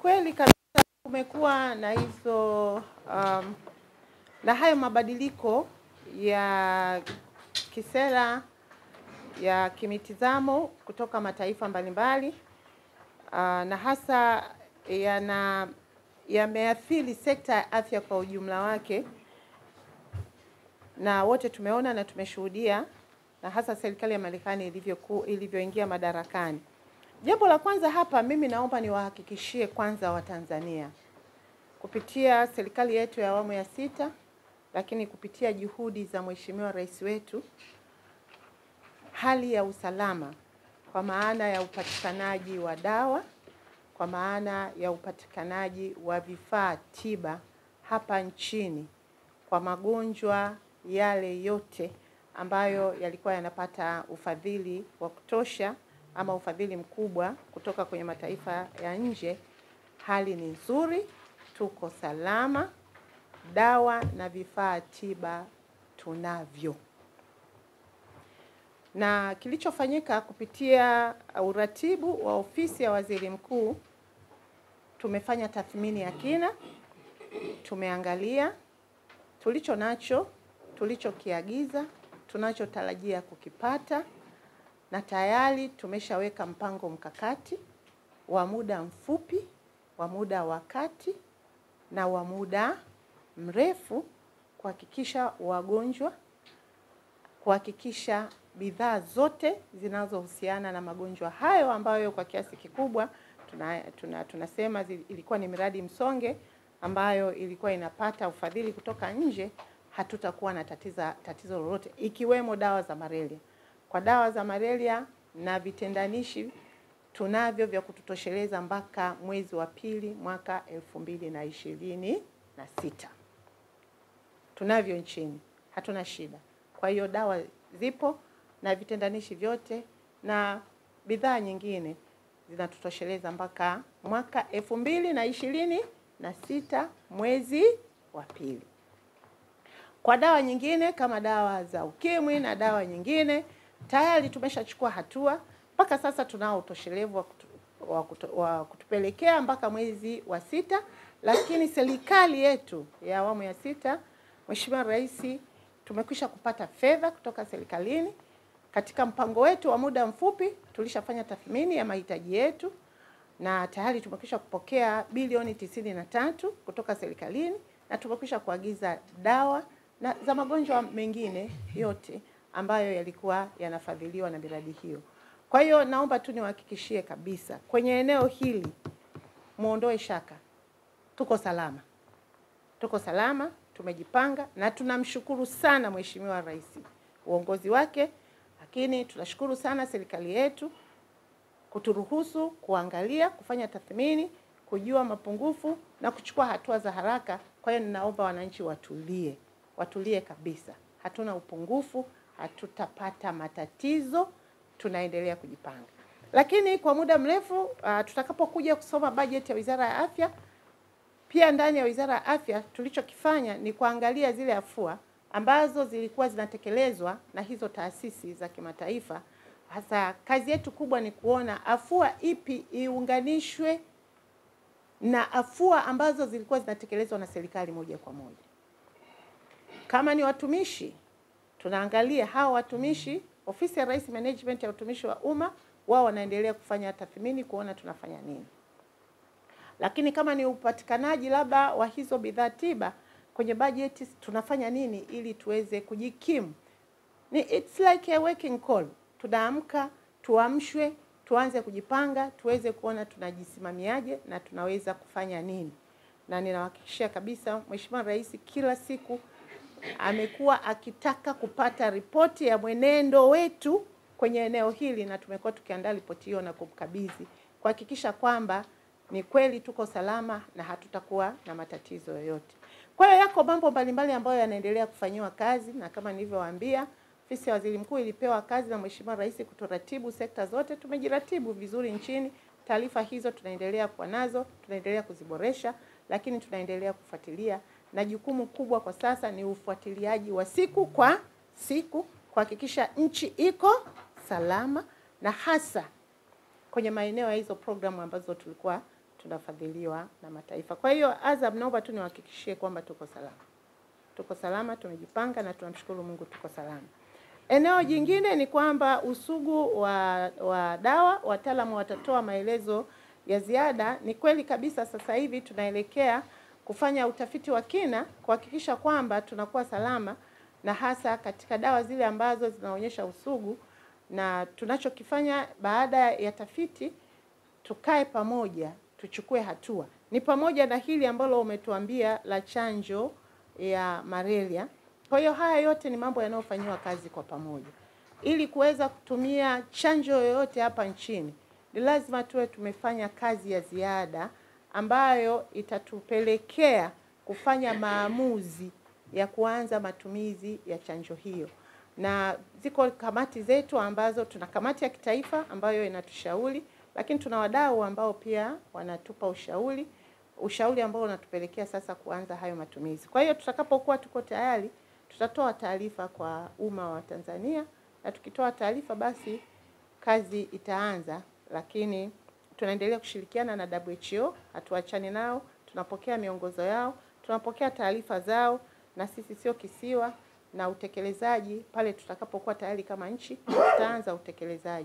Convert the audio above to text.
kweli kabisa kumekuwa na hizo na hayo mabadiliko ya kisera ya kimitazamo kutoka mataifa mbalimbali na hasa yameathiri sekta ya afya kwa ujumla wake, na wote tumeona na tumeshuhudia, na hasa serikali ya Marekani ilivyoingia madarakani. Jambo la kwanza hapa, mimi naomba niwahakikishie kwanza Watanzania kupitia serikali yetu ya awamu ya 6, lakini kupitia juhudi za Mheshimiwa Rais wetu, hali ya usalama kwa maana ya upatikanaji wa dawa, kwa maana ya upatikanaji wa vifaa tiba hapa nchini kwa magonjwa yale yote ambayo yalikuwa yanapata ufadhili wa kutosha ama ufadhili mkubwa kutoka kwenye mataifa ya nje, hali ni nzuri, tuko salama, dawa na vifaa tiba tunavyo. Na kilichofanyika kupitia uratibu wa ofisi ya Waziri Mkuu, tumefanya tathmini ya kina, tumeangalia tulicho nacho, tulichokiagiza, tunachotarajia kukipata, na tayari tumeshaweka mpango mkakati wa muda mfupi, wa muda wa kati na wa muda mrefu kuhakikisha wagonjwa, kuhakikisha bidhaa zote zinazohusiana na magonjwa hayo ambayo kwa kiasi kikubwa tunasema ilikuwa ni miradi msonge ambayo ilikuwa inapata ufadhili kutoka nje, hatutakuwa na tatizo lolote, ikiwemo dawa za malaria. Kwa dawa za malaria na vitendanishi tunavyo vya kututosheleza mpaka mwezi wa pili mwaka 2026. Tunavyo nchini, hatuna shida. Kwa hiyo dawa zipo na vitendanishi vyote na bidhaa nyingine zinatutosheleza mpaka mwaka 2026 mwezi wa pili. Kwa dawa nyingine kama dawa za ukimwi na dawa nyingine tayari tumeshachukua hatua, mpaka sasa tunao utoshelevu wa kutupelekea mpaka mwezi wa 6, lakini serikali yetu ya awamu ya 6, Mheshimiwa Rais, tumekwisha kupata fedha kutoka serikalini. Katika mpango wetu wa muda mfupi tulishafanya tathmini ya mahitaji yetu na tayari tumekwisha kupokea bilioni 93 kutoka serikalini, na tumekwisha kuagiza dawa na za magonjwa mengine yote ambayo yalikuwa yanafadhiliwa na miradi hiyo. Kwa hiyo naomba tu niwahakikishie kabisa kwenye eneo hili muondoe shaka. Tuko salama. Tuko salama, tumejipanga, na tunamshukuru sana Mheshimiwa Rais uongozi wake, lakini tunashukuru sana serikali yetu kuturuhusu kuangalia, kufanya tathmini, kujua mapungufu na kuchukua hatua za haraka. Kwa hiyo ninaomba wananchi watulie kabisa. Hatuna upungufu, hatutapata matatizo, tunaendelea kujipanga. Lakini kwa muda mrefu tutakapokuja kusoma bajeti ya Wizara ya Afya, pia ndani ya Wizara ya Afya tulichokifanya ni kuangalia zile afua ambazo zilikuwa zinatekelezwa na hizo taasisi za kimataifa. Hasa kazi yetu kubwa ni kuona afua ipi iunganishwe na afua ambazo zilikuwa zinatekelezwa na serikali moja kwa moja. Kama ni watumishi, tunaangalia hao watumishi, Ofisi ya Rais Management ya utumishi wa umma, wao wanaendelea kufanya tathmini kuona tunafanya nini. Lakini kama ni upatikanaji labda wa hizo bidhaa tiba, kwenye bajeti tunafanya nini ili tuweze kujikimu. It's like a working call. Tunaamka, tuamshwe, tuanze kujipanga, tuweze kuona tunajisimamiaje na tunaweza kufanya nini. Na ninahakikishia kabisa Mheshimiwa Rais kila siku amekuwa akitaka kupata ripoti ya mwenendo wetu kwenye eneo hili, na tumekuwa tukiandaa ripoti hiyo na kumkabidhi kuhakikisha kwamba ni kweli tuko salama na hatutakuwa na matatizo yoyote. Kwa hiyo yako mambo mbalimbali ambayo yanaendelea kufanyiwa kazi, na kama nilivyowaambia, Ofisi ya Waziri Mkuu ilipewa kazi na Mheshimiwa Rais kuturatibu sekta zote. Tumejiratibu vizuri nchini. Taarifa hizo tunaendelea kuwa nazo, tunaendelea kuziboresha, lakini tunaendelea kufuatilia, na jukumu kubwa kwa sasa ni ufuatiliaji wa siku kwa siku kuhakikisha nchi iko salama, na hasa kwenye maeneo ya hizo programu ambazo tulikuwa tunafadhiliwa na mataifa. Kwa hiyo Azam, naomba tu niwahakikishie kwamba tuko salama. Tuko salama, tumejipanga na tunamshukuru Mungu tuko salama. Eneo jingine ni kwamba usugu wa dawa, wataalamu watatoa maelezo ya ziada. Ni kweli kabisa, sasa hivi tunaelekea kufanya utafiti wa kina kuhakikisha kwamba tunakuwa salama, na hasa katika dawa zile ambazo zinaonyesha usugu. Na tunachokifanya baada ya tafiti, tukae pamoja tuchukue hatua. Ni pamoja na hili ambalo umetuambia la chanjo ya malaria. Kwa hiyo haya yote ni mambo yanayofanywa kazi kwa pamoja. Ili kuweza kutumia chanjo yoyote hapa nchini, ni lazima tuwe tumefanya kazi ya ziada ambayo itatupelekea kufanya maamuzi ya kuanza matumizi ya chanjo hiyo. Na ziko kamati zetu ambazo, tuna kamati ya kitaifa ambayo inatushauri, lakini tuna wadau ambao pia wanatupa ushauri ambao unatupelekea sasa kuanza hayo matumizi. Kwa hiyo tutakapokuwa tuko tayari, tutatoa taarifa kwa umma wa Tanzania, na tukitoa taarifa basi kazi itaanza. Lakini tunaendelea kushirikiana na WHO, hatuachani nao, tunapokea miongozo yao, tunapokea taarifa zao, na sisi sio kisiwa, na utekelezaji pale tutakapokuwa tayari kama nchi tutaanza utekelezaji.